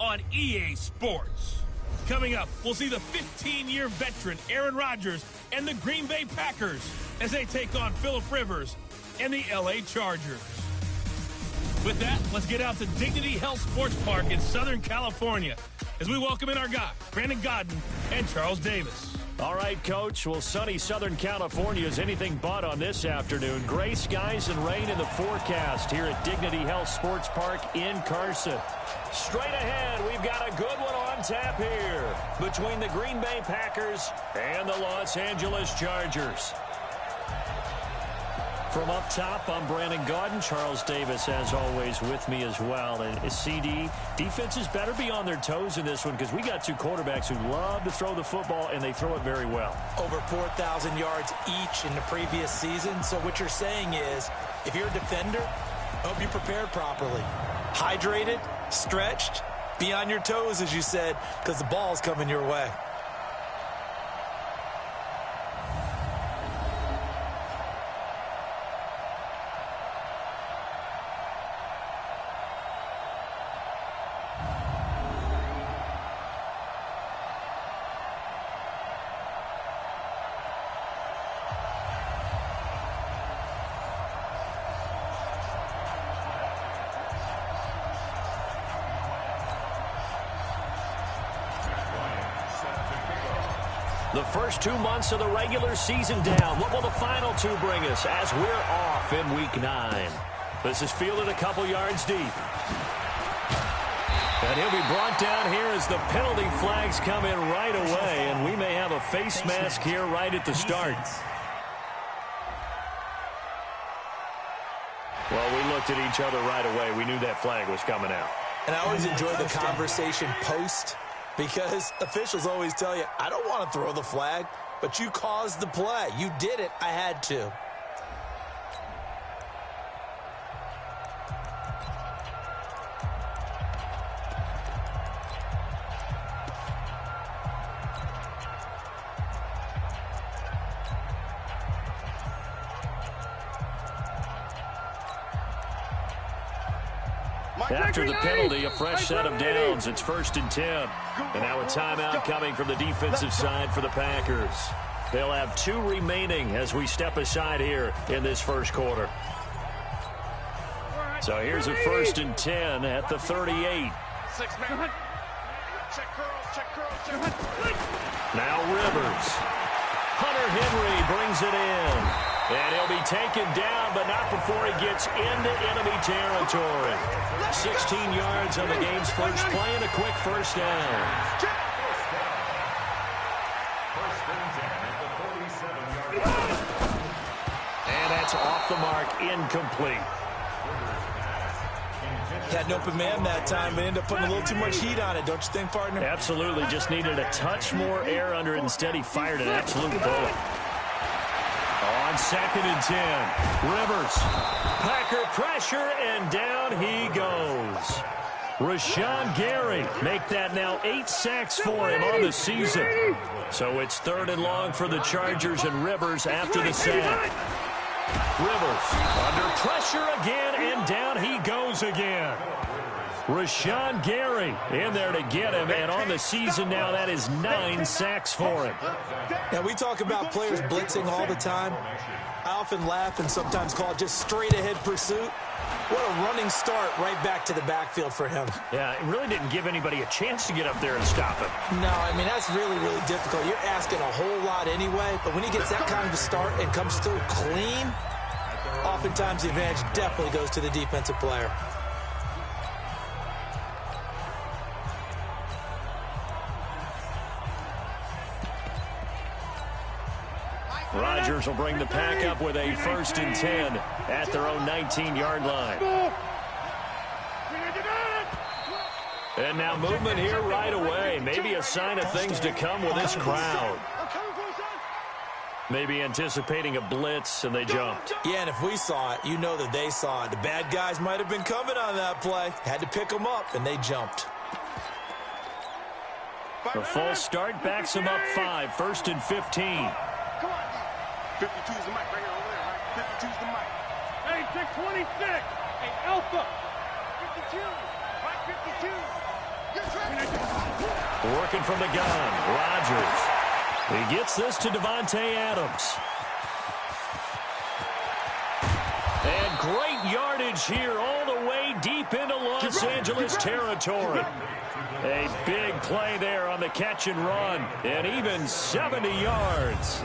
on EA Sports. Coming up, we'll see the 15-year veteran Aaron Rodgers and the Green Bay Packers as they take on Phillip Rivers and the LA Chargers. With that, let's get out to Dignity Health Sports Park in Southern California as we welcome in our guys, Brandon Godden and Charles Davis. All right, Coach. Well, sunny Southern California is anything but on this afternoon. Gray skies and rain in the forecast here at Dignity Health Sports Park in Carson. Straight ahead, we've got a good one on tap here between the Green Bay Packers and the Los Angeles Chargers. From up top, I'm Brandon Godden. Charles Davis, as always, with me as well. And CD, defenses better be on their toes in this one because we got two quarterbacks who love to throw the football, and they throw it very well. Over 4,000 yards each in the previous season. So what you're saying is, if you're a defender, hope you prepared properly. Hydrated, stretched, be on your toes, as you said, because the ball's coming your way. The first 2 months of the regular season down. What will the final two bring us as we're off in Week 9? This is fielded a couple yards deep. And he'll be brought down here as the penalty flags come in right away. And we may have a face mask here right at the start. Well, we looked at each other right away. We knew that flag was coming out. And I always enjoy the conversation post, because officials always tell you, I don't want to throw the flag, but you caused the play. You did it. I had to. After the penalty, a fresh set of downs. It's 1st and 10. And now a timeout coming from the defensive side for the Packers. They'll have 2 remaining as we step aside here in this first quarter. So here's a 1st and 10 at the 38. Now Rivers. Hunter Henry brings it in. And he'll be taken down, but not before he gets into enemy territory. 16 yards on the game's first play and a quick first down. And that's off the mark, incomplete. Had an open man that time, but ended up putting a little too much heat on it, don't you think, partner? Absolutely, just needed a touch more air under it. Instead, he fired an absolute bullet. On 2nd and 10, Rivers. Packer pressure, and down he goes. Rashawn Gary make that now 8 sacks for him on the season. So it's 3rd and long for the Chargers, and Rivers after the sack. Rivers under pressure again, and down he goes again. Rashawn Gary in there to get him, and on the season now, that is 9 sacks for him. Now, we talk about players blitzing all the time. I often laugh and sometimes call it just straight-ahead pursuit. What a running start right back to the backfield for him. Yeah, it really didn't give anybody a chance to get up there and stop him. No, I mean, that's really, really difficult. You're asking a whole lot anyway, but when he gets that kind of a start and comes through clean, oftentimes the advantage definitely goes to the defensive player. Rodgers will bring the pack up with a 1st and 10 at their own 19-yard line. And now movement here right away. Maybe a sign of things to come with this crowd. Maybe anticipating a blitz, and they jumped. Yeah, and if we saw it, you know that they saw it. The bad guys might have been coming on that play. Had to pick them up, and they jumped. The false start backs them up 5, 1st and 15. 52's the mic right here over there, right? 52's the mic. Hey, check 26. Hey, Alpha. 52. Right, 52. Working from the gun, Rodgers. He gets this to Davante Adams. And great yardage here all the way deep into Los Angeles territory. A big play there on the catch and run, and even 70 yards.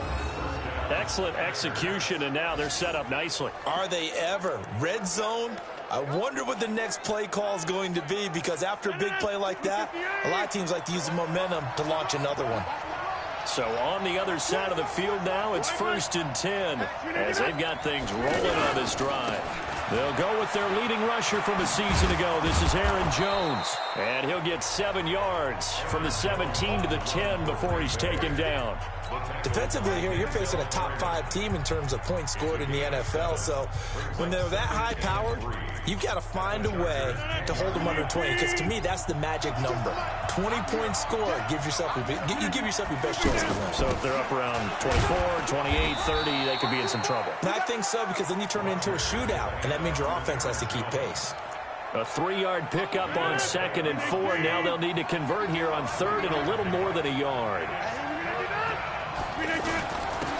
Excellent execution, and now they're set up nicely. Are they ever? Red zone? I wonder what the next play call is going to be, because after a big play like that, a lot of teams like to use the momentum to launch another one. So on the other side of the field now, it's 1st and 10 as they've got things rolling on this drive. They'll go with their leading rusher from a season ago. This is Aaron Jones. And he'll get 7 yards from the 17 to the 10 before he's taken down. Defensively here, you're facing a top 5 team in terms of points scored in the NFL. So when they're that high powered, you've got to find a way to hold them under 20. Because to me, that's the magic number. 20 points scored, you give yourself your best chance to win. So if they're up around 24, 28, 30, they could be in some trouble. And I think so, because then you turn it into a shootout, and that means your offense has to keep pace. A 3-yard pickup on 2nd and 4. Now they'll need to convert here on 3rd and a little more than a yard.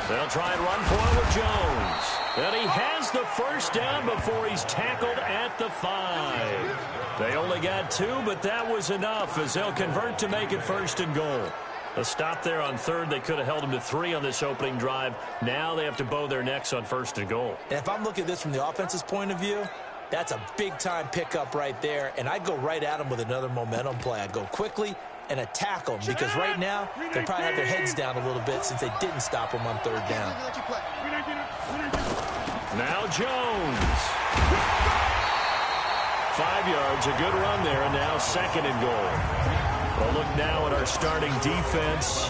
They'll try and run for it with Jones. And he has the first down before he's tackled at the 5. They only got 2, but that was enough as they'll convert to make it 1st and goal. A stop there on 3rd. They could have held him to 3 on this opening drive. Now they have to bow their necks on 1st and goal. And if I'm looking at this from the offense's point of view, that's a big-time pickup right there. And I'd go right at him with another momentum play. I'd go quickly and attack them, because right now they probably have their heads down a little bit since they didn't stop them on 3rd down. Now Jones. 5 yards, a good run there, and now 2nd and goal. Well, look now at our starting defense.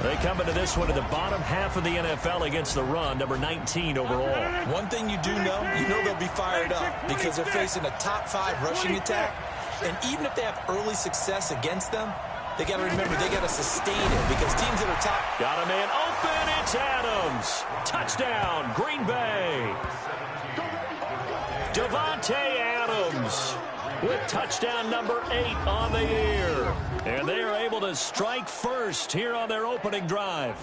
They come into this one in the bottom half of the NFL against the run, number 19 overall. One thing you do know, they'll be fired up because they're facing a top 5 rushing attack. And even if they have early success against them, they got to remember they got to sustain it, because teams that are top. Got a man open. It's Adams. Touchdown, Green Bay. Davante Adams with touchdown number 8 on the year. And they are able to strike first here on their opening drive.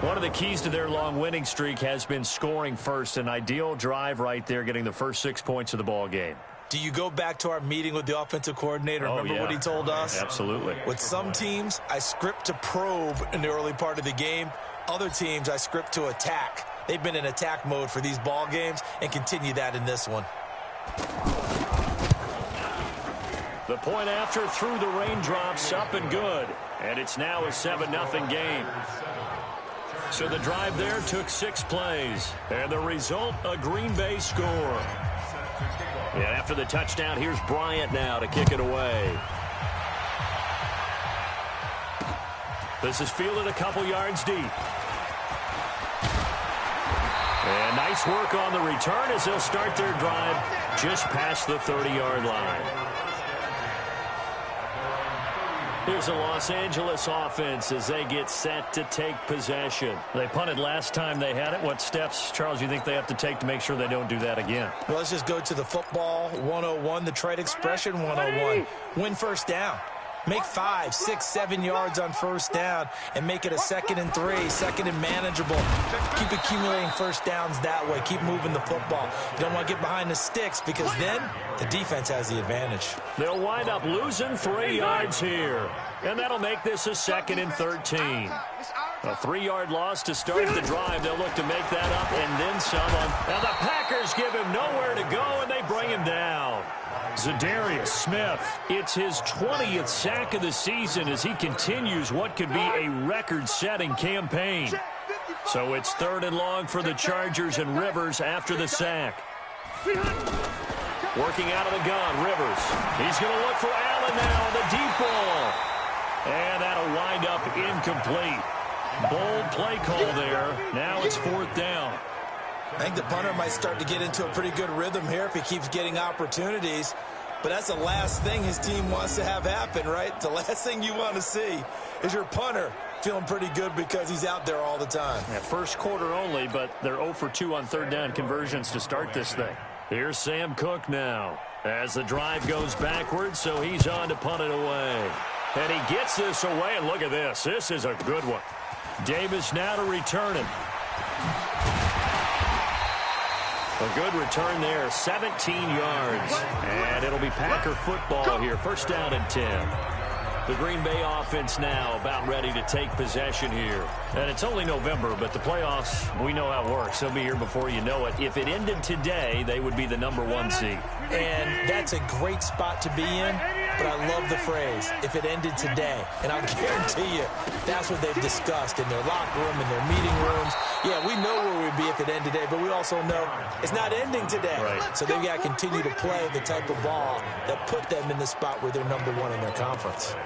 One of the keys to their long winning streak has been scoring first. An ideal drive right there, getting the first 6 points of the ball game. Do you go back to our meeting with the offensive coordinator? Remember what he told us? Absolutely. With some teams, I script to probe in the early part of the game. Other teams, I script to attack. They've been in attack mode for these ball games and continue that in this one. The point after through the raindrops, up and good. And it's now a 7-0 game. So the drive there took 6 plays. And the result, a Green Bay score. And after the touchdown, here's Bryant now to kick it away. This is fielded a couple yards deep. And nice work on the return as they'll start their drive just past the 30-yard line. Here's the Los Angeles offense as they get set to take possession. They punted last time they had it. What steps, Charles, you think they have to take to make sure they don't do that again? Well, let's just go to the football 101, the trade expression 101. Win first down. Make 5, 6, 7 yards on first down and make it a 2nd and 3, 2nd and manageable. Keep accumulating first downs that way. Keep moving the football. You don't want to get behind the sticks, because then the defense has the advantage. They'll wind up losing 3 yards here. And that'll make this a 2nd and 13. A 3-yard loss to start the drive. They'll look to make that up and then some. Now the Packers give him nowhere to go, and they bring him down. Zadarius Smith, it's his 20th sack of the season as he continues what could be a record-setting campaign. So it's 3rd and long for the Chargers, and Rivers after the sack. Working out of the gun, Rivers. He's going to look for Allen now on the deep ball. And that'll wind up incomplete. Bold play call there. Now it's 4th down. I think the punter might start to get into a pretty good rhythm here if he keeps getting opportunities. But that's the last thing his team wants to have happen, right? The last thing you want to see is your punter feeling pretty good because he's out there all the time. Yeah, first quarter only, but they're 0 for 2 on 3rd down conversions to start this thing. Here's Sam Cook now as the drive goes backwards, so he's on to punt it away. And he gets this away, and look at this. This is a good one. Davis now to return it. A good return there, 17 yards. And it'll be Packer football here. First down and 10. The Green Bay offense now about ready to take possession here. And it's only November, but the playoffs, we know how it works. They'll be here before you know it. If it ended today, they would be the #1 seed. And that's a great spot to be in, but I love the phrase, if it ended today. And I'll guarantee you, that's what they've discussed in their locker room, in their meeting rooms. Yeah, we know where we'd be if it ended today, but we also know it's not ending today. Right. So they've got to continue to play the type of ball that put them in the spot where they're #1 in their conference.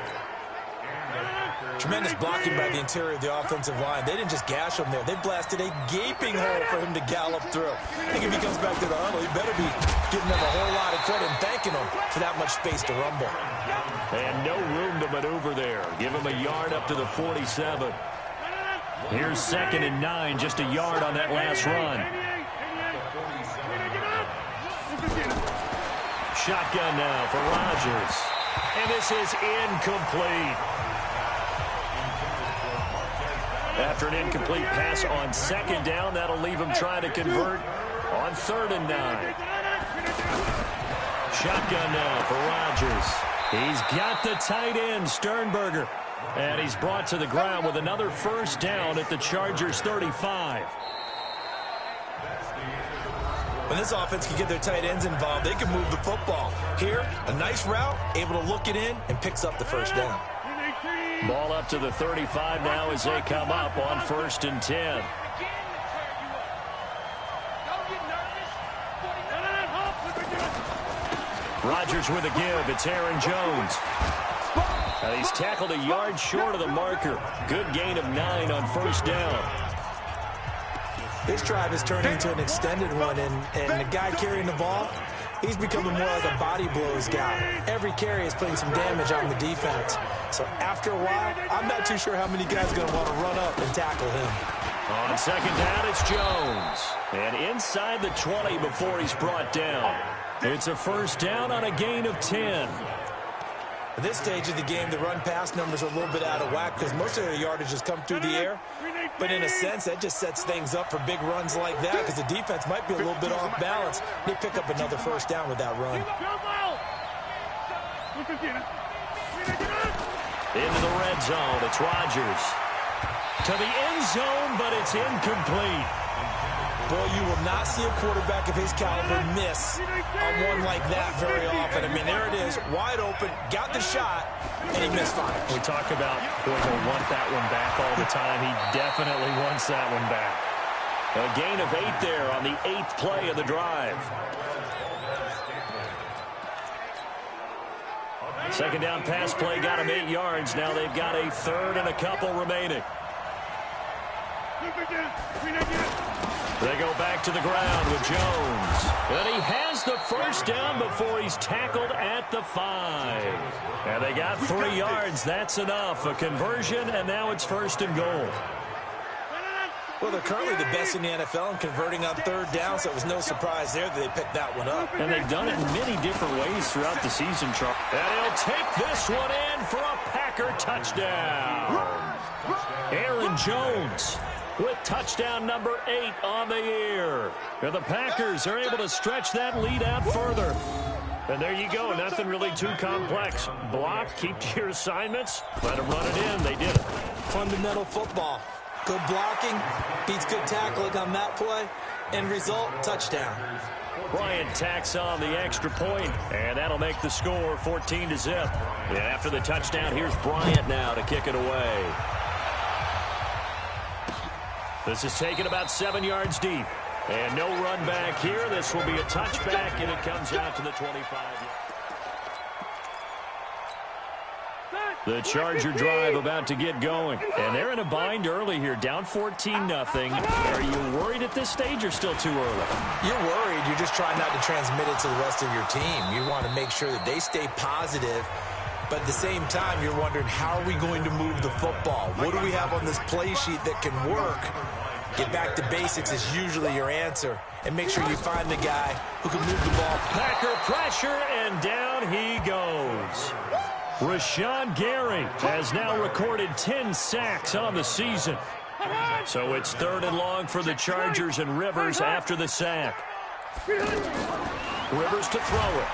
Tremendous blocking by the interior of the offensive line. They didn't just gash him there. They blasted a gaping hole for him to gallop through. I think if he comes back to the huddle, he better be giving them a whole lot of credit and thanking them for that much space to rumble. And no room to maneuver there. Give him a yard up to the 47. Here's 2nd and 9, just a yard on that last run. Shotgun now for Rodgers. And this is incomplete. After an incomplete pass on 2nd down, that'll leave him trying to convert on 3rd and 9. Shotgun now for Rodgers. He's got the tight end, Sternberger. And he's brought to the ground with another first down at the Chargers' 35. When this offense can get their tight ends involved, they can move the football. Here, a nice route, able to look it in, and picks up the first down. Ball up to the 35 now as they come up on 1st and 10. Rodgers with a give. It's Aaron Jones. And he's tackled a yard short of the marker. Good gain of 9 on 1st down. This drive is turning into an extended one, and the guy carrying the ball, he's becoming more like a body blows guy. Every carry is putting some damage on the defense. So after a while, I'm not too sure how many guys are going to want to run up and tackle him. On 2nd down, it's Jones. And inside the 20 before he's brought down. It's a first down on a gain of 10. At this stage of the game, the run-pass numbers are a little bit out of whack because most of their yardage has come through the air. But in a sense, that just sets things up for big runs like that because the defense might be a little bit off balance. They pick up another first down with that run. Into the red zone, it's Rodgers. To the end zone, but it's incomplete. Boy, you will not see a quarterback of his caliber miss on one like that very often. I mean, there it is, wide open, got the shot, and he misfired. We talk about boy, he'll want that one back all the time. He definitely wants that one back. A gain of 8 there on the 8th play of the drive. 2nd down pass play got him 8 yards. Now they've got a 3rd and a couple remaining. They go back to the ground with Jones. And he has the first down before he's tackled at the 5. And they got 3 yards. That's enough. A conversion, and now it's 1st and goal. Well, they're currently the best in the NFL in converting on 3rd down, so it was no surprise there that they picked that one up. And they've done it in many different ways throughout the season, Charles. And he'll take this one in for a Packer touchdown. Aaron Jones with touchdown number 8 on the year. And the Packers are able to stretch that lead out further. And there you go. Nothing really too complex. Block, keep to your assignments, let them run it in. They did it. Fundamental football. Good blocking, beats good tackling on that play. End result, touchdown. Bryant tacks on the extra point, and that'll make the score 14-0. And after the touchdown, here's Bryant now to kick it away. This is taken about 7 yards deep. And no run back here. This will be a touchback, and it comes out to the 25. The Charger drive about to get going. And they're in a bind early here, down 14-0. Are you worried at this stage or still too early? You're worried. You're just trying not to transmit it to the rest of your team. You want to make sure that they stay positive. But at the same time, you're wondering, how are we going to move the football? What do we have on this play sheet that can work? Get back to basics is usually your answer. And make sure you find the guy who can move the ball. Packer pressure, and down he goes. Rashawn Gary has now recorded 10 sacks on the season. So it's 3rd and long for the Chargers, and Rivers after the sack. Rivers to throw it.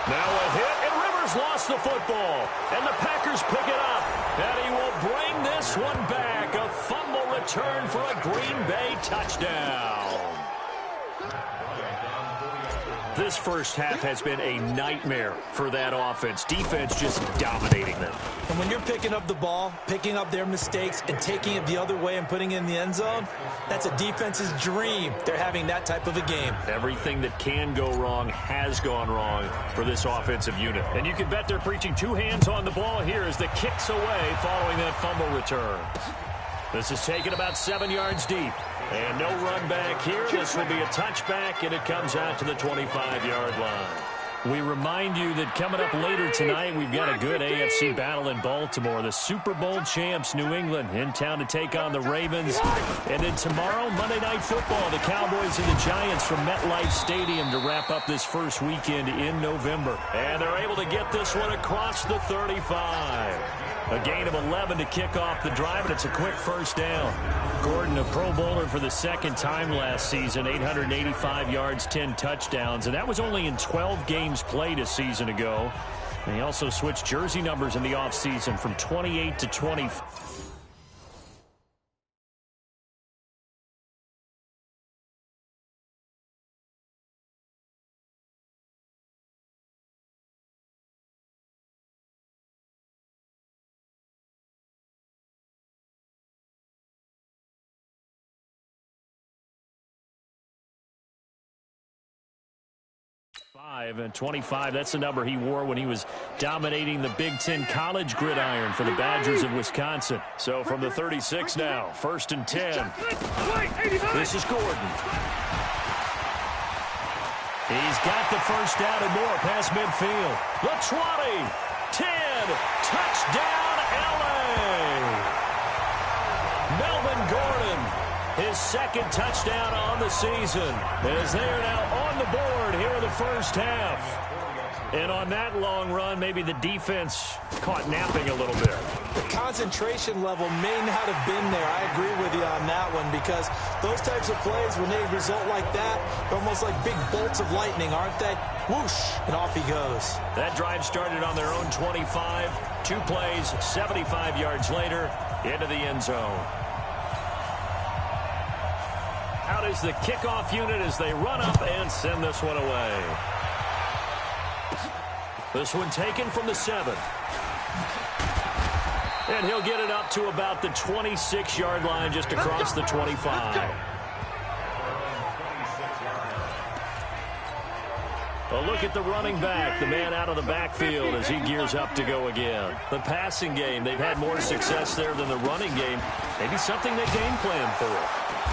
Now a hit, and Rivers lost the football. And the Packers pick it up. And he will bring this one back. A fumble return for a Green Bay touchdown. This first half has been a nightmare for that offense. Defense just dominating them. And when you're picking up the ball, picking up their mistakes, and taking it the other way and putting it in the end zone, that's a defense's dream. They're having that type of a game. Everything that can go wrong has gone wrong for this offensive unit. And you can bet they're preaching 2 hands on the ball here as the kick's away following that fumble return. This is taken about 7 yards deep. And no run back here. This will be a touchback, and it comes out to the 25-yard line. We remind you that coming up later tonight, we've got a good AFC battle in Baltimore. The Super Bowl champs, New England, in town to take on the Ravens. And then tomorrow, Monday Night Football, the Cowboys and the Giants from MetLife Stadium to wrap up this first weekend in November. And they're able to get this one across the 35. A gain of 11 to kick off the drive, and it's a quick first down. Gordon, a Pro Bowler for the 2nd time last season, 885 yards, 10 touchdowns, and that was only in 12 games played a season ago. And he also switched jersey numbers in the offseason from 28 to 20. And 25, that's the number he wore when he was dominating the Big Ten college gridiron for the Badgers of Wisconsin. So from the 36 now, 1st and 10. This is Gordon. He's got the first down and more past midfield. The 20, 10, touchdown LA. Melvin Gordon, his 2nd touchdown on the season, as they are now on the board here in the first half. And on that long run, maybe the defense caught napping a little bit. The concentration level may not have been there. I agree with you on that one, because those types of plays, when they result like that, they're almost like big bolts of lightning, aren't they? Whoosh, and off he goes. That drive started on their own 25. 2 plays, 75 yards later, into the end zone. Out is the kickoff unit as they run up and send this one away. This one taken from the 7. And he'll get it up to about the 26-yard line, just across the 25. A look at the running back, the man out of the backfield as he gears up to go again. The passing game, they've had more success there than the running game. Maybe something they game plan for.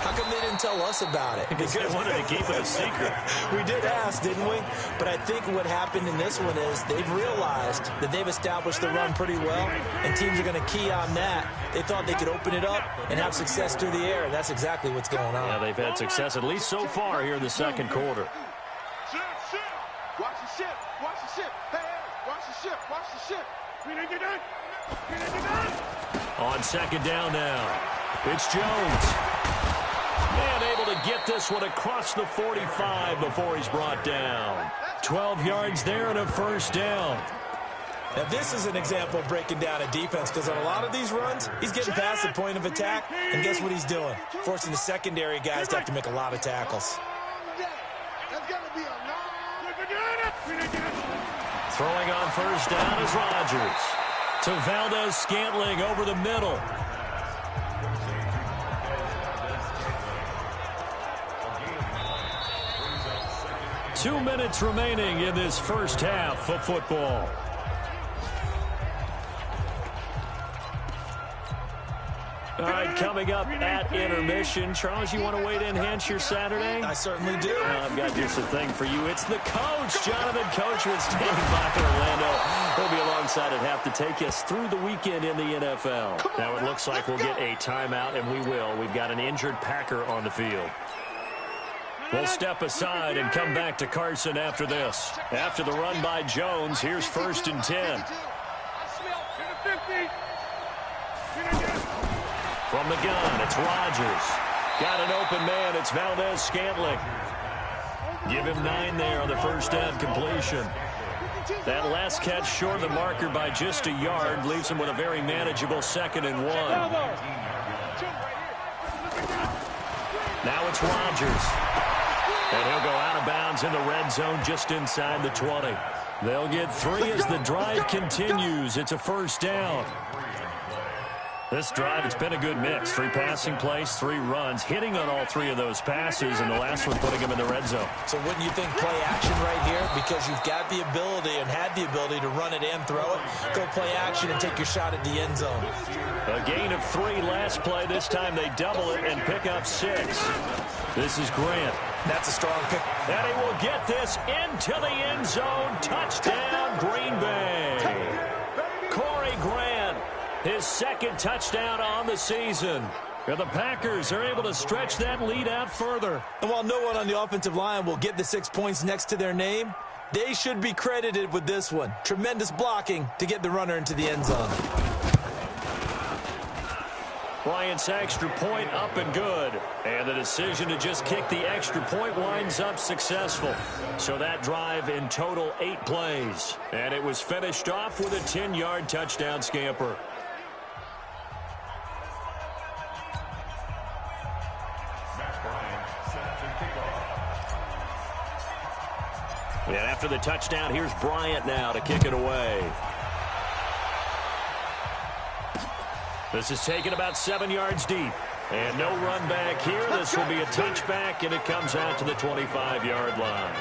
How come they didn't tell us about it? Because they wanted to keep it a secret. We did ask, didn't we? But I think what happened in this one is they've realized that they've established the run pretty well, and teams are going to key on that. They thought they could open it up and have success through the air, and that's exactly what's going on. Yeah, they've had success, at least so far, here in the 2nd quarter. Watch the ship. Watch the ship. Hey, watch the ship. Watch the ship. On 2nd down now, it's Jones. And able to get this one across the 45 before he's brought down. 12 yards there and a first down. Now, this is an example of breaking down a defense, because on a lot of these runs, he's getting past the point of attack, and guess what he's doing? Forcing the secondary guys to have to make a lot of tackles. Throwing on first down is Rodgers. To Valdez-Scantling over the middle. Two minutes remaining in this first half of football. All right, coming up at intermission. Charles, you want to wait to enhance your Saturday? I certainly do. I've got just a thing for you. It's the coach, Jonathan Coachman, standing by in Orlando. He'll be alongside at half to take us through the weekend in the NFL. Now it looks like we'll get a timeout, and we will. We've got an injured Packer on the field. We'll step aside and come back to Carson after this. After the run by Jones, here's 1st and 10. From the gun, it's Rodgers. Got an open man. It's Valdez-Scantling. Give him 9 there on the first down completion. That last catch short of the marker by just a yard leaves him with a very manageable 2nd and 1. Now it's Rodgers. And he'll go out of bounds in the red zone just inside the 20. They'll get 3 as the drive continues. It's a first down. This drive, it's been a good mix. 3 passing plays, 3 runs, hitting on all 3 of those passes, and the last one putting him in the red zone. So wouldn't you think play action right here? Because you've got the ability and had the ability to run it and throw it. Go play action and take your shot at the end zone. A gain of 3 last play. This time they double it and pick up 6. This is Grant. That's a strong pick. And he will get this into the end zone. Touchdown, Green Bay. Corey Grant, his 2nd touchdown on the season. And the Packers are able to stretch that lead out further. And while no one on the offensive line will get the 6 points next to their name, they should be credited with this one. Tremendous blocking to get the runner into the end zone. Bryant's extra point up and good. And the decision to just kick the extra point winds up successful. So that drive in total 8 plays. And it was finished off with a 10-yard touchdown scamper. And after the touchdown, here's Bryant now to kick it away. This is taken about 7 yards deep. And no run back here. This will be a touchback, and it comes out to the 25-yard line.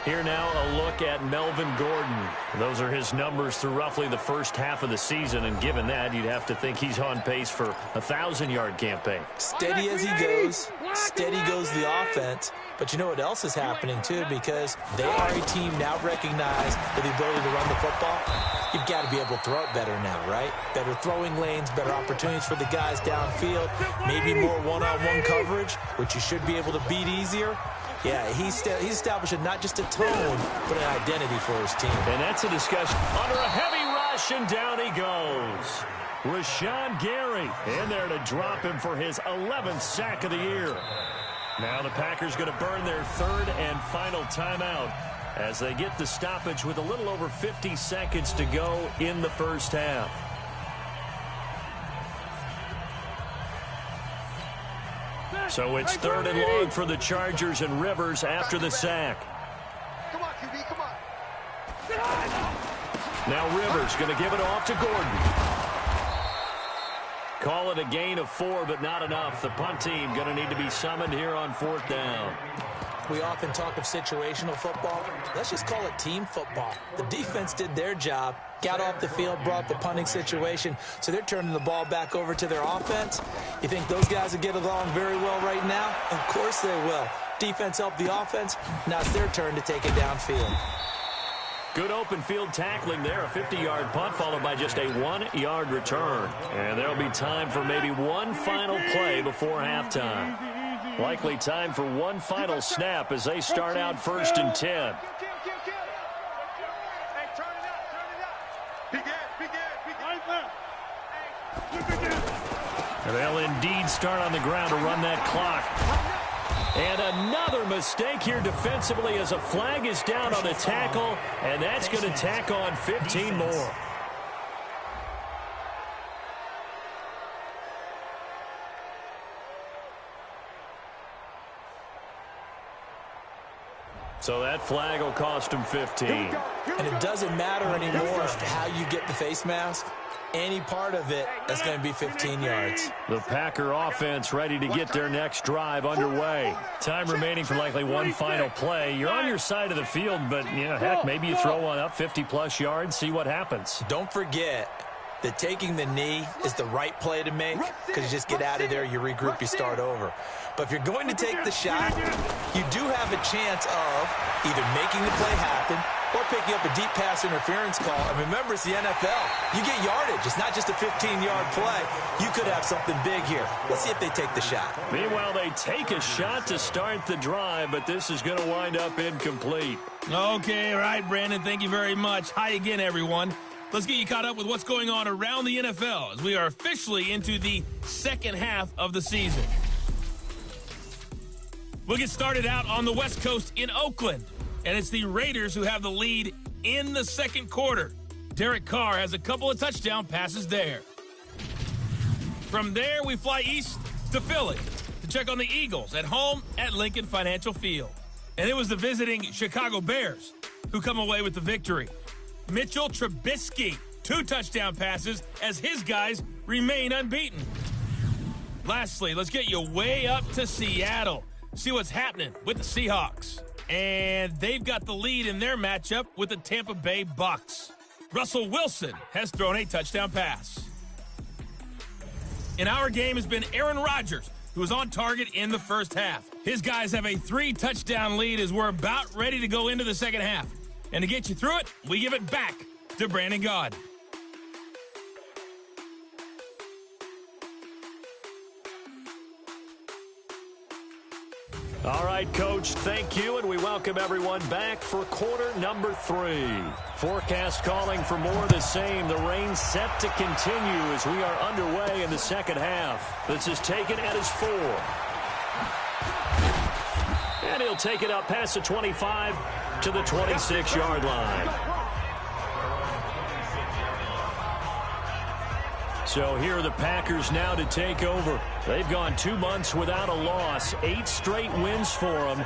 Here now a look at Melvin Gordon. Those are his numbers through roughly the first half of the season, and given that, you'd have to think he's on pace for a 1,000-yard campaign. Steady as he goes, steady goes the offense. But you know what else is happening, too, because they are a team now recognized with the ability to run the football. You've got to be able to throw it better now, right? Better throwing lanes, better opportunities for the guys downfield, maybe more one-on-one coverage, which you should be able to beat easier. Yeah, he's establishing not just a tone, but an identity for his team. And that's a discussion. Under a heavy rush, and down he goes. Rashawn Gary in there to drop him for his 11th sack of the year. Now the Packers going to burn their 3rd and final timeout as they get the stoppage with a little over 50 seconds to go in the first half. So it's 3rd and long for the Chargers, and Rivers after the sack. Come on, QB, come on. Now Rivers going to give it off to Gordon. Call it a gain of 4, but not enough. The punt team going to need to be summoned here on 4th down. We often talk of situational football. Let's just call it team football. The defense did their job, got off the field, brought the punting situation, so they're turning the ball back over to their offense. You think those guys will get along very well right now? Of course they will. Defense helped the offense. Now it's their turn to take it downfield. Good open field tackling there. A 50-yard punt followed by just a 1-yard return. And there'll be time for maybe one final play before halftime. Likely time for one final snap as they start out 1st and 10. And they'll indeed start on the ground to run that clock. And another mistake here defensively as a flag is down on the tackle, and that's going to tack on 15 more. So that flag will cost him 15. And it doesn't matter anymore how you get the face mask. Any part of it, that's going to be 15 yards. The Packer offense ready to get their next drive underway. Time remaining for likely one final play. You're on your side of the field, but, you know, heck, maybe you throw one up 50-plus yards, see what happens. Don't forget that taking the knee is the right play to make because you just get out of there, you regroup, you start over. But if you're going to take the shot, you do have a chance of either making the play happen or picking up a deep pass interference call. And remember, it's the NFL. You get yardage. It's not just a 15-yard play. You could have something big here. Let's see if they take the shot. Meanwhile, they take a shot to start the drive, but this is going to wind up incomplete. Okay, all right, Brandon. Thank you very much. Hi again, everyone. Let's get you caught up with what's going on around the NFL as we are officially into the second half of the season. We'll get started out on the West Coast in Oakland, and it's the Raiders who have the lead in the second quarter. Derek Carr has a couple of touchdown passes there. From there, we fly east to Philly to check on the Eagles at home at Lincoln Financial Field. And it was the visiting Chicago Bears who come away with the victory. Mitchell Trubisky, 2 touchdown passes as his guys remain unbeaten. Lastly, let's get you way up to Seattle. See what's happening with the Seahawks. And they've got the lead in their matchup with the Tampa Bay Bucks. Russell Wilson has thrown a touchdown pass. In our game has been Aaron Rodgers, who was on target in the first half. His guys have a 3-touchdown lead as we're about ready to go into the second half. And to get you through it, we give it back to Brandon Gaud. All right, Coach, thank you, and we welcome everyone back for quarter number 3. Forecast calling for more of the same. The rain set to continue as we are underway in the second half. This is taken at his 4. And he'll take it up past the 25 to the 26-yard line. So here are the Packers now to take over. They've gone 2 months without a loss, 8 straight wins for them.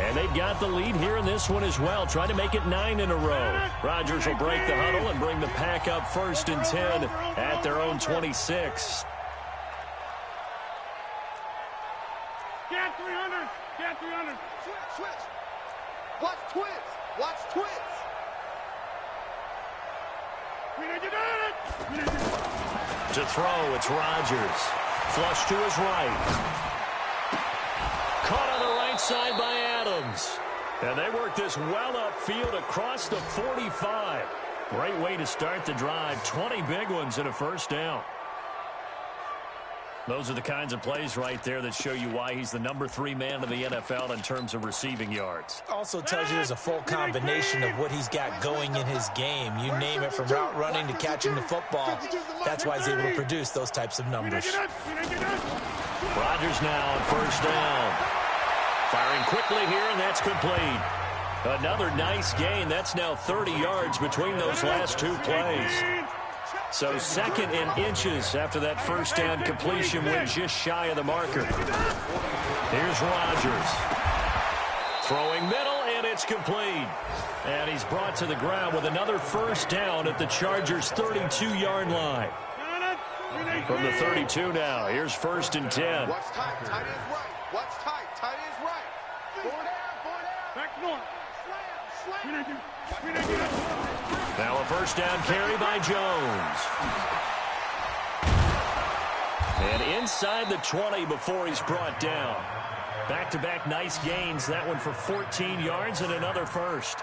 And they've got the lead here in this one as well, trying to make it 9 in a row. Rodgers will break the huddle and bring the Pack up 1st and 10 at their own 26. Get 300. Get 300. Switch. Watch twins. Watch twins. To throw, it's Rodgers. Flush to his right. Caught on the right side by Adams. And they work this well upfield across the 45. Great way to start the drive. 20 big ones and a first down. Those are the kinds of plays right there that show you why he's the number 3 man in the NFL in terms of receiving yards. Also tells you there's a full combination of what he's got going in his game. You name it, from route running to catching the football. That's why he's able to produce those types of numbers. Rodgers now on first down. Firing quickly here, and that's complete. Another nice gain. That's now 30 yards between those last 2 plays. So 2nd in inches after that first down completion went just shy of the marker. Here's Rodgers. Throwing middle, and it's complete. And he's brought to the ground with another first down at the Chargers' 32-yard line. From the 32 now, here's 1st and 10. Watch tight. Tight is right. Watch tight. Tight is right. Forward down. Back north. Slam. Now a first down carry by Jones. And inside the 20 before he's brought down. Back-to-back nice gains. That one for 14 yards and another first.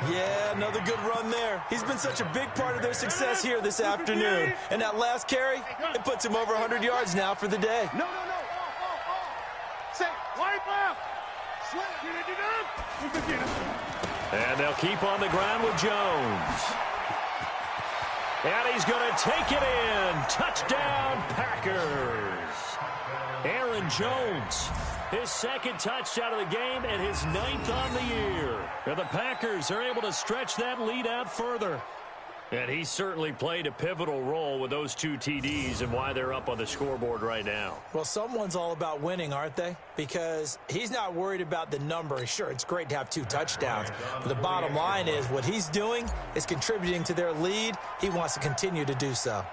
Yeah, another good run there. He's been such a big part of their success here this afternoon. And that last carry, it puts him over 100 yards now for the day. No. Say, wipe up. And they'll keep on the ground with Jones. And he's going to take it in. Touchdown, Packers. Aaron Jones, his 2nd touchdown of the game and his 9th on the year. And the Packers are able to stretch that lead out further. And he certainly played a pivotal role with those 2 TDs and why they're up on the scoreboard right now. Well, someone's all about winning, aren't they? Because he's not worried about the number. Sure, it's great to have 2 touchdowns. But the bottom line is what he's doing is contributing to their lead. He wants to continue to do so.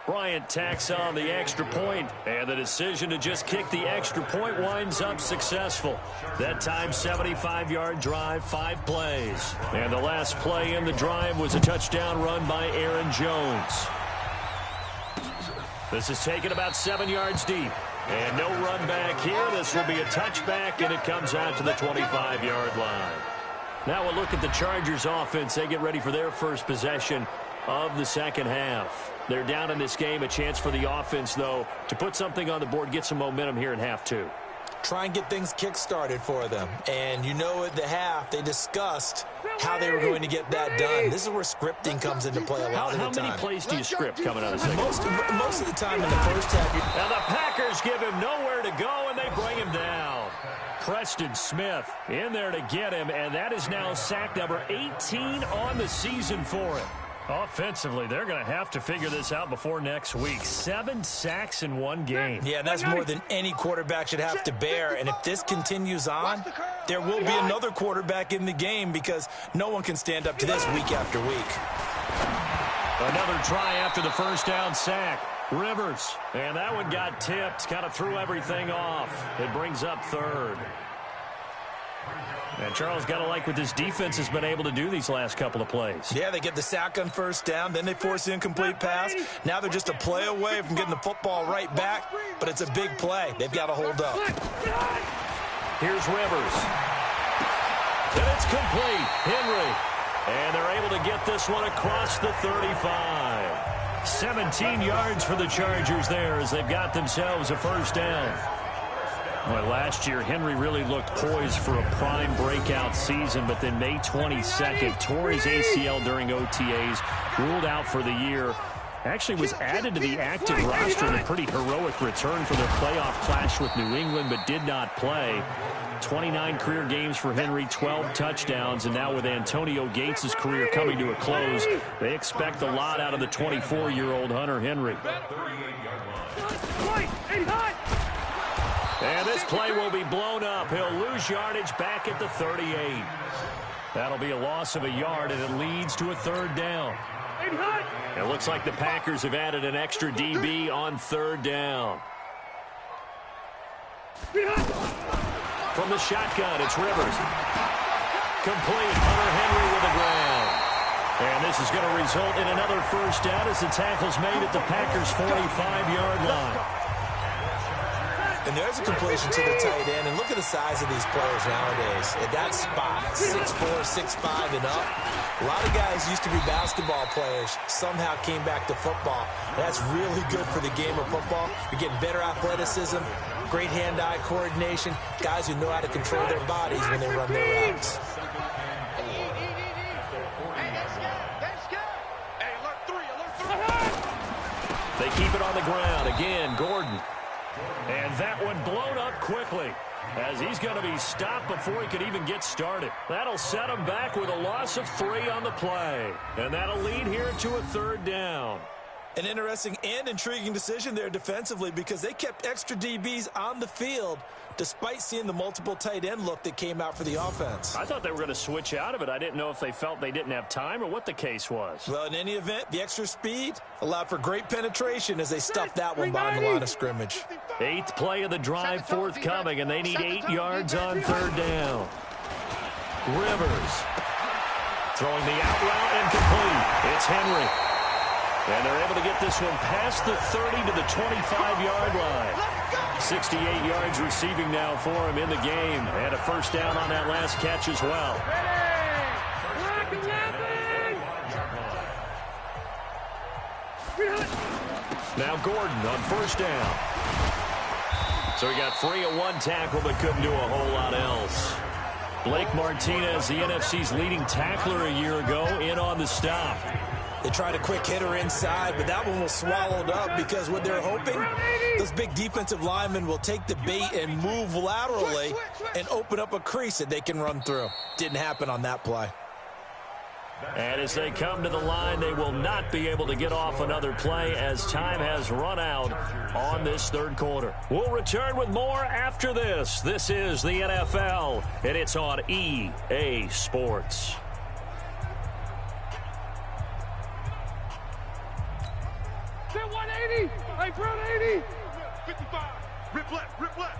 Bryant tacks on the extra point, and the decision to just kick the extra point winds up successful. That time, 75-yard drive, 5 plays. And the last play in the drive was a touchdown run by Aaron Jones. This is taken about 7 yards deep. And no run back here. This will be a touchback, and it comes out to the 25-yard line. Now we'll look at the Chargers offense. They get ready for their first possession of the second half. They're down in this game. A chance for the offense, though, to put something on the board, get some momentum here in half 2. try and get things kick-started for them. And you know at the half, they discussed how they were going to get that done. This is where scripting comes into play a lot of the time. How many plays do you script coming out of the second? Most of the time in the first half. Now the Packers give him nowhere to go, and they bring him down. Preston Smith in there to get him, and that is now sack number 18 on the season for him. Offensively, they're going to have to figure this out before next week. 7 sacks in one game. Yeah, that's more than any quarterback should have to bear. And if this continues on, there will be another quarterback in the game because no one can stand up to this week after week. Another try after the first down sack. Rivers. And that one got tipped. Kind of threw everything off. It brings up third. And Charles, got to like what this defense has been able to do these last couple of plays. Yeah, they get the sack on first down, then they force the incomplete pass. Now they're just a play away from getting the football right back, but it's a big play. They've got to hold up. Here's Rivers. And it's complete. Henry. And they're able to get this one across the 35. 17 yards for the Chargers there as they've got themselves a first down. Well, last year, Henry really looked poised for a prime breakout season, but then May 22nd, tore his ACL during OTAs, ruled out for the year. Actually was added to the active roster in a pretty heroic return for their playoff clash with New England, but did not play. 29 career games for Henry, 12 touchdowns, and now with Antonio Gates' career coming to a close, they expect a lot out of the 24-year-old Hunter Henry. And this play will be blown up. He'll lose yardage back at the 38. That'll be a loss of a yard, and it leads to a third down. It looks like the Packers have added an extra DB on third down. From the shotgun, it's Rivers. Complete. Hunter Henry with the ground. And this is going to result in another first down as the tackle's made at the Packers' 45-yard line. And there's a completion to the tight end. And look at the size of these players nowadays. At that spot, 6'4", 6'5", and up. A lot of guys used to be basketball players, somehow came back to football. That's really good for the game of football. You're getting better athleticism, great hand-eye coordination, guys who know how to control their bodies when they run their routes. They keep it on the ground. Again, Gordon. And that one blown up quickly as he's going to be stopped before he could even get started. That'll set him back with a loss of 3 on the play. And that'll lead here to a third down. An interesting and intriguing decision there defensively because they kept extra DBs on the field despite seeing the multiple tight end look that came out for the offense. I thought they were going to switch out of it. I didn't know if they felt they didn't have time or what the case was. Well, in any event, the extra speed allowed for great penetration as they stuffed that one behind the line of scrimmage. 8th play of the drive forthcoming, and they need 8 yards on third down. Rivers throwing the out route and complete. It's Henry. And they're able to get this one past the 30 to the 25-yard line. 68 yards receiving now for him in the game. And a first down on that last catch as well. Now Gordon on first down. So he got free at one tackle but couldn't do a whole lot else. Blake Martinez, the NFC's leading tackler a year ago, in on the stop. They tried a quick hitter inside, but that one was swallowed up because what they're hoping, those big defensive linemen will take the bait and move laterally and open up a crease that they can run through. Didn't happen on that play. And as they come to the line, they will not be able to get off another play as time has run out on this third quarter. We'll return with more after this. This is the NFL, and it's on EA Sports. Hit 180. Hey, front 80. 55. Rip left. Rip left.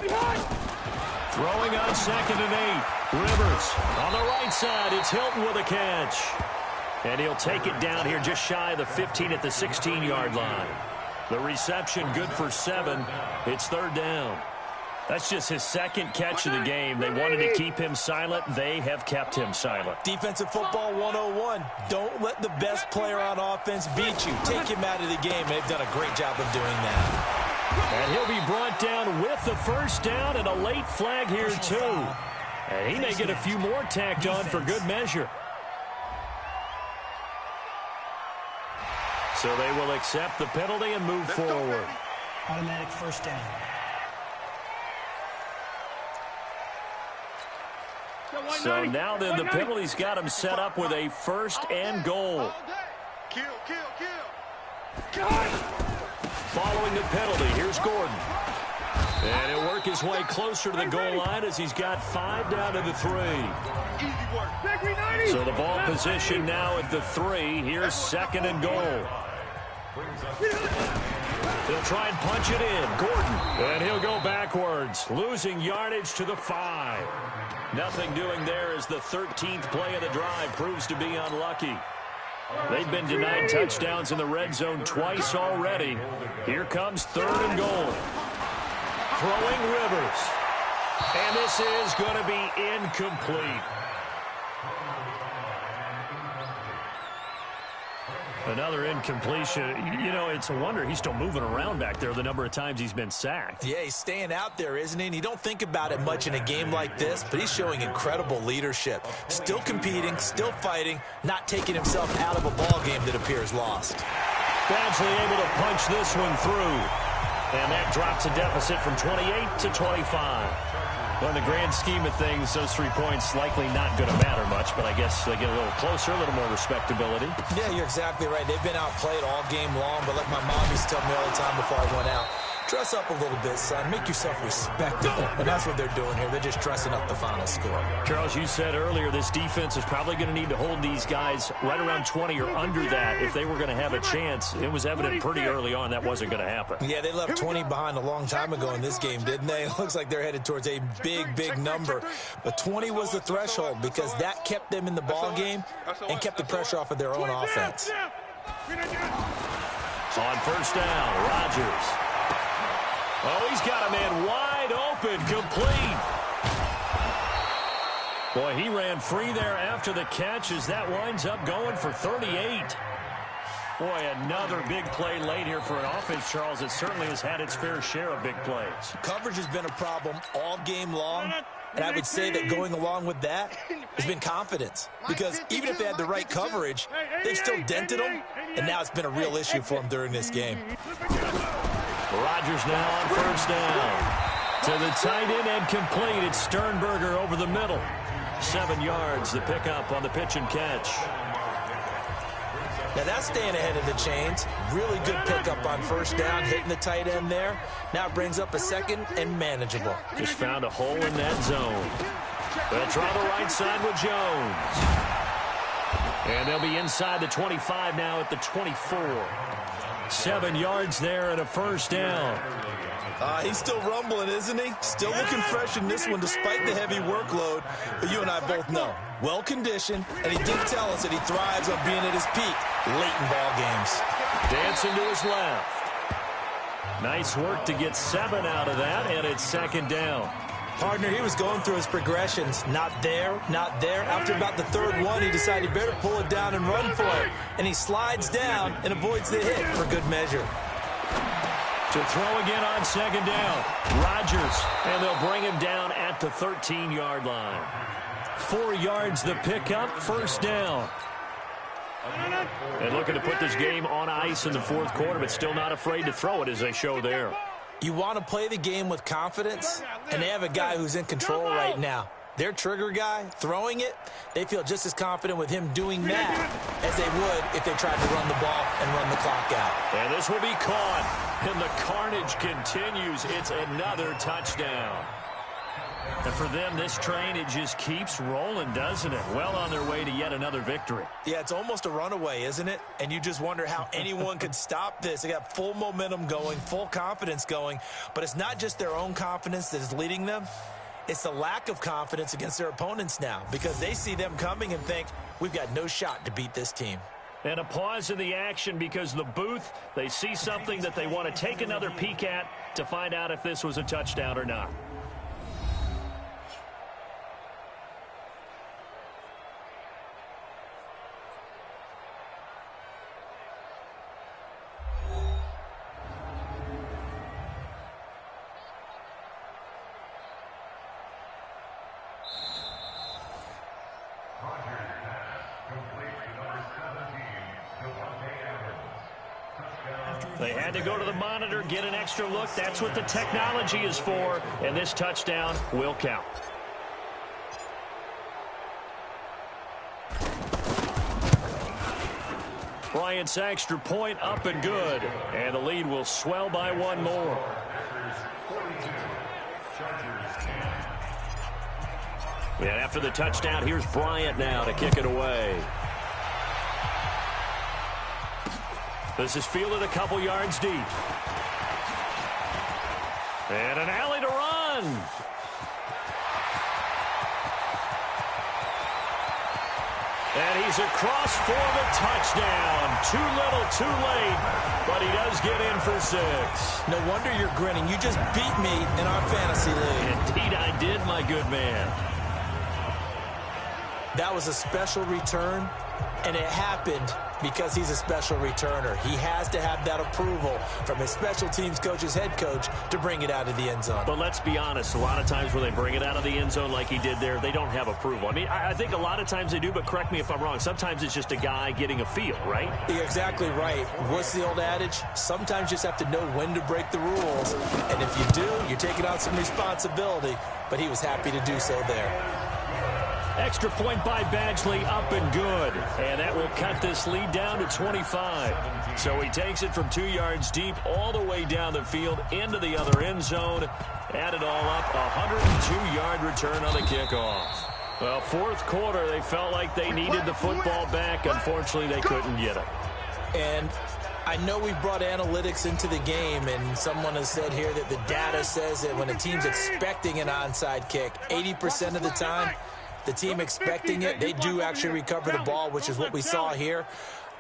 Behind. Throwing on 2nd and 8. Rivers on the right side. It's Hilton with a catch. And he'll take it down here just shy of the 15 at the 16-yard line. The reception good for 7. It's third down. That's just his second catch of the game. They wanted to keep him silent. They have kept him silent. Defensive football 101. Don't let the best player on offense beat you. Take him out of the game. They've done a great job of doing that. And he'll be brought down with the first down and a late flag here, too. And he may get a few more tacked on for good measure. So they will accept the penalty and move forward. Automatic first down. So now then the penalty's got him set up with a first and goal. Kill. Following the penalty, here's Gordon. And he'll work his way closer to the goal line as he's got 5 down to the 3. Easy work. So the ball position now at the 3. Here's second and goal. He'll try and punch it in. Gordon. And he'll go backwards, losing yardage to the 5. Nothing doing there as the 13th play of the drive proves to be unlucky. They've been denied touchdowns in the red zone twice already. Here comes third and goal. Throwing Rivers. And this is going to be incomplete. Another incompletion. You know, it's a wonder he's still moving around back there the number of times he's been sacked. Yeah, he's staying out there, isn't he? And you don't think about it much in a game like this, but he's showing incredible leadership. Still competing, still fighting, not taking himself out of a ball game that appears lost. Badgley able to punch this one through. And that drops a deficit from 28 to 25. Well, in the grand scheme of things, those 3 points likely not going to matter much, but I guess they get a little closer, a little more respectability. Yeah, you're exactly right. They've been outplayed all game long, but like my mom used to tell me all the time before I went out, dress up a little bit, son. Make yourself respectable. And that's what they're doing here. They're just dressing up the final score. Charles, you said earlier this defense is probably going to need to hold these guys right around 20 or under that if they were going to have a chance. It was evident pretty early on that wasn't going to happen. Yeah, they left 20 behind a long time ago in this game, didn't they? It looks like they're headed towards a big number. But 20 was the threshold because that kept them in the ball game and kept the pressure off of their own offense. On first down, Rodgers. Oh, he's got a man wide open, complete. Boy, he ran free there after the catch as that winds up going for 38. Boy, another big play late here for an offense, Charles, that certainly has had its fair share of big plays. Coverage has been a problem all game long, and I would say that going along with that has been confidence. Because even if they had the right coverage, they've still dented them, and now it's been a real issue for them during this game. Rodgers now on first down. To the tight end and complete. It's Sternberger over the middle. 7 yards, the pickup on the pitch and catch. Now that's staying ahead of the chains. Really good pickup on first down, hitting the tight end there. Now it brings up a second and manageable. Just found a hole in that zone. They'll try the right side with Jones. And they'll be inside the 25 now at the 24. 7 yards there and a first down. He's still rumbling, isn't he? Still looking fresh in this one despite the heavy workload. But you and I both know, well-conditioned, and he did tell us that he thrives on being at his peak late in ball games. Dancing to his left. Nice work to get 7 out of that, and it's second down. Partner, he was going through his progressions. Not there, not there. After about the third one, he decided he better pull it down and run for it. And he slides down and avoids the hit for good measure. To throw again on second down. Rodgers, and they'll bring him down at the 13-yard line. 4 yards the pickup, first down. And looking to put this game on ice in the fourth quarter, but still not afraid to throw it as they show there. You want to play the game with confidence, and they have a guy who's in control right now. Their trigger guy, throwing it, they feel just as confident with him doing that as they would if they tried to run the ball and run the clock out. And this will be caught, and the carnage continues. It's another touchdown. And for them, this train, it just keeps rolling, doesn't it? Well on their way to yet another victory. Yeah, it's almost a runaway, isn't it? And you just wonder how anyone could stop this. They got full momentum going, full confidence going. But it's not just their own confidence that is leading them. It's the lack of confidence against their opponents now because they see them coming and think, we've got no shot to beat this team. And a pause in the action because the booth, they see something that they want to take another peek at to find out if this was a touchdown or not. They had to go to the monitor, get an extra look. That's what the technology is for, and this touchdown will count. Bryant's extra point up and good, and the lead will swell by one more. And after the touchdown, here's Bryant now to kick it away. This is fielded a couple yards deep. And an alley to run. And he's across for the touchdown. Too little, too late, but he does get in for 6. No wonder you're grinning. You just beat me in our fantasy league. Indeed I did, my good man. That was a special return, and it happened because he's a special returner. He has to have that approval from his special teams coach, his head coach, to bring it out of the end zone. But let's be honest, a lot of times when they bring it out of the end zone like he did there, they don't have approval. I mean, I think a lot of times they do, but correct me if I'm wrong. Sometimes it's just a guy getting a feel, right? You're exactly right. What's the old adage? Sometimes you just have to know when to break the rules. And if you do, you're taking on some responsibility. But he was happy to do so there. Extra point by Badgley, up and good. And that will cut this lead down to 25. So he takes it from 2 yards deep all the way down the field into the other end zone. Add it all up, a 102-yard return on the kickoff. Well, fourth quarter, they felt like they needed the football back. Unfortunately, they couldn't get it. And I know we brought analytics into the game, and someone has said here that the data says that when a team's expecting an onside kick, 80% of the time, the team expecting it, they do actually recover the ball, which is what we saw here.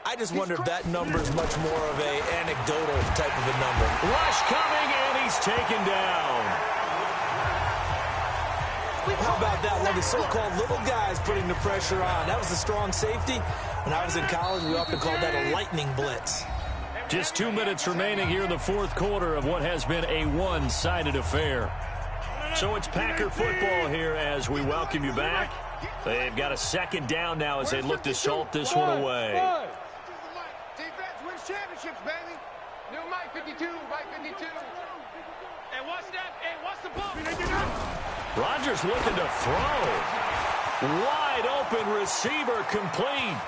I just wonder if that number is much more of an anecdotal type of a number. Rush coming, and he's taken down. How about that? One of the so-called little guys putting the pressure on. That was a strong safety. When I was in college, we often called that a lightning blitz. Just 2 minutes remaining here in the fourth quarter of what has been a one-sided affair. So it's Packer football here as we welcome you back. They've got a second down now as they look to salt this one away. Defense wins championships, baby. New Mike 52, Mike 52. And what's that? And what's the ball? Rodgers looking to throw. Wide open receiver complete.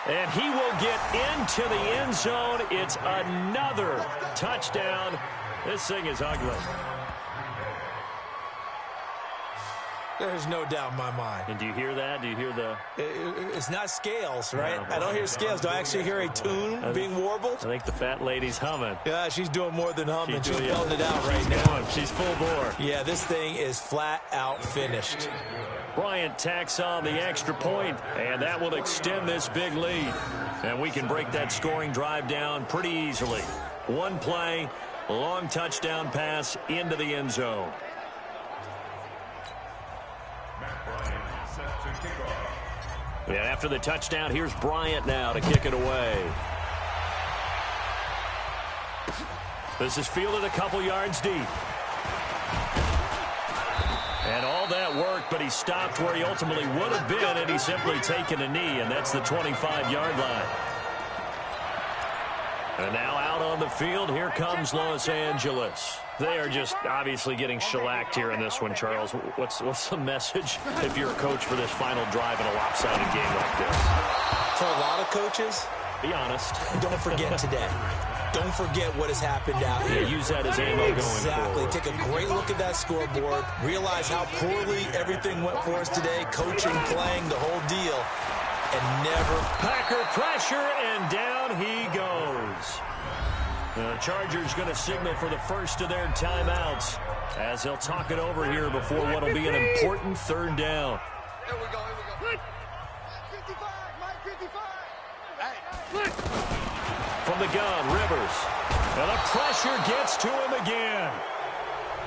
And he will get into the end zone. It's another touchdown. This thing is ugly. There's no doubt in my mind. And do you hear that? Do you hear the... It's not scales, right? No. I don't hear scales. Do I actually hear a tune being warbled? I think the fat lady's humming. Yeah, she's doing more than humming. She's doing belting it out right she's now. Going. She's full bore. Yeah, this thing is flat out finished. Bryant tacks on the extra point, and that will extend this big lead. And we can break that scoring drive down pretty easily. One play, long touchdown pass into the end zone. And after the touchdown, here's Bryant now to kick it away. This is fielded a couple yards deep. And all that worked, but he stopped where he ultimately would have been, and he's simply taken a knee, and that's the 25-yard line. And now out on the field, here comes Los Angeles. They are just obviously getting shellacked here in this one, Charles. What's the message if you're a coach for this final drive in a lopsided game like this? For a lot of coaches, be honest. Don't forget today. Don't forget what has happened out here. Yeah, use that as ammo going Exactly. forward. Take a great look at that scoreboard. Realize how poorly everything went for us today. Coaching, playing, the whole deal. And never... Packer pressure, and down he goes. The Chargers going to signal for the first of their timeouts as they'll talk it over here before what will be an important third down. Here we go, here we go. 55, Mike 55. From the gun, Rivers. And the pressure gets to him again.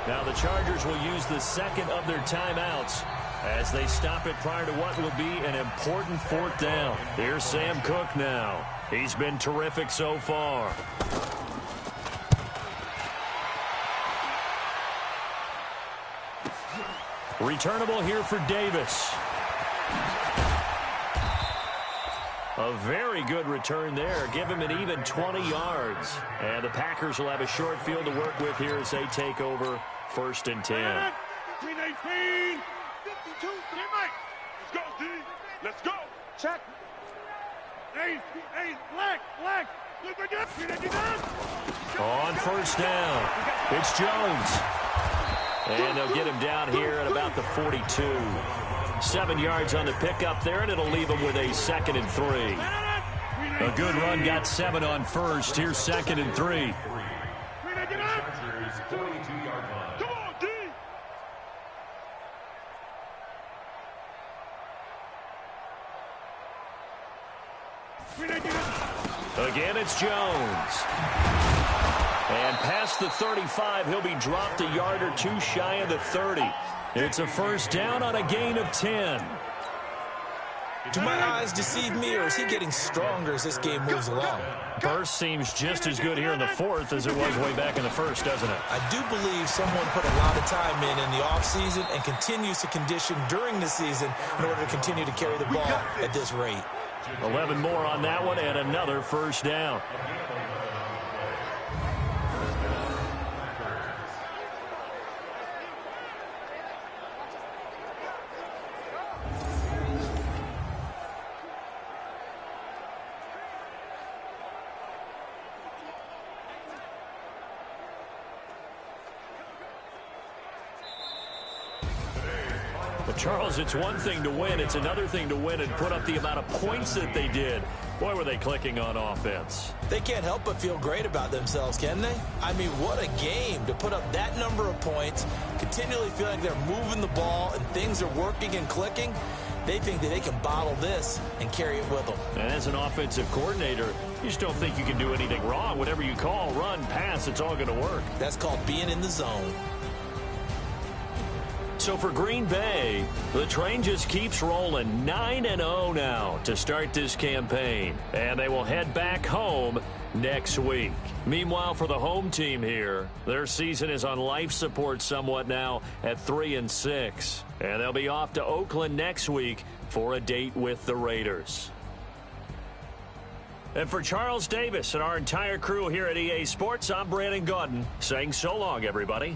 Now the Chargers will use the second of their timeouts as they stop it prior to what will be an important fourth down. Here's Sam Cook now. He's been terrific so far. Returnable here for Davis. A very good return there. Give him an even 20 yards. And the Packers will have a short field to work with here as they take over 1st and 10. 318. 52. Let's go, D. Let's go. Check. Hey, black. On 1st down, it's Jones. And they'll get him down here at about the 42. 7 yards on the pickup there, and it'll leave him with a 2nd and 3. A good run, got 7 on 1st. Here's 2nd and 3. Come on, D. Again, it's Jones. And past the 35, he'll be dropped a yard or two shy of the 30. It's a 1st down on a gain of 10. Do my eyes deceive me, or is he getting stronger as this game moves along? Burst seems just as good here in the 4th as it was way back in the 1st, doesn't it? I do believe someone put a lot of time in the offseason and continues to condition during the season in order to continue to carry the ball at this rate. 11 more on that one and another 1st down. But Charles, it's one thing to win. It's another thing to win and put up the amount of points that they did. Boy, were they clicking on offense. They can't help but feel great about themselves, can they? I mean, what a game to put up that number of points, continually feeling like they're moving the ball and things are working and clicking. They think that they can bottle this and carry it with them. And as an offensive coordinator, you just don't think you can do anything wrong. Whatever you call, run, pass, it's all going to work. That's called being in the zone. So for Green Bay, the train just keeps rolling 9-0 now to start this campaign. And they will head back home next week. Meanwhile, for the home team here, their season is on life support somewhat now at 3-6. And they'll be off to Oakland next week for a date with the Raiders. And for Charles Davis and our entire crew here at EA Sports, I'm Brandon Gaudin saying so long, everybody.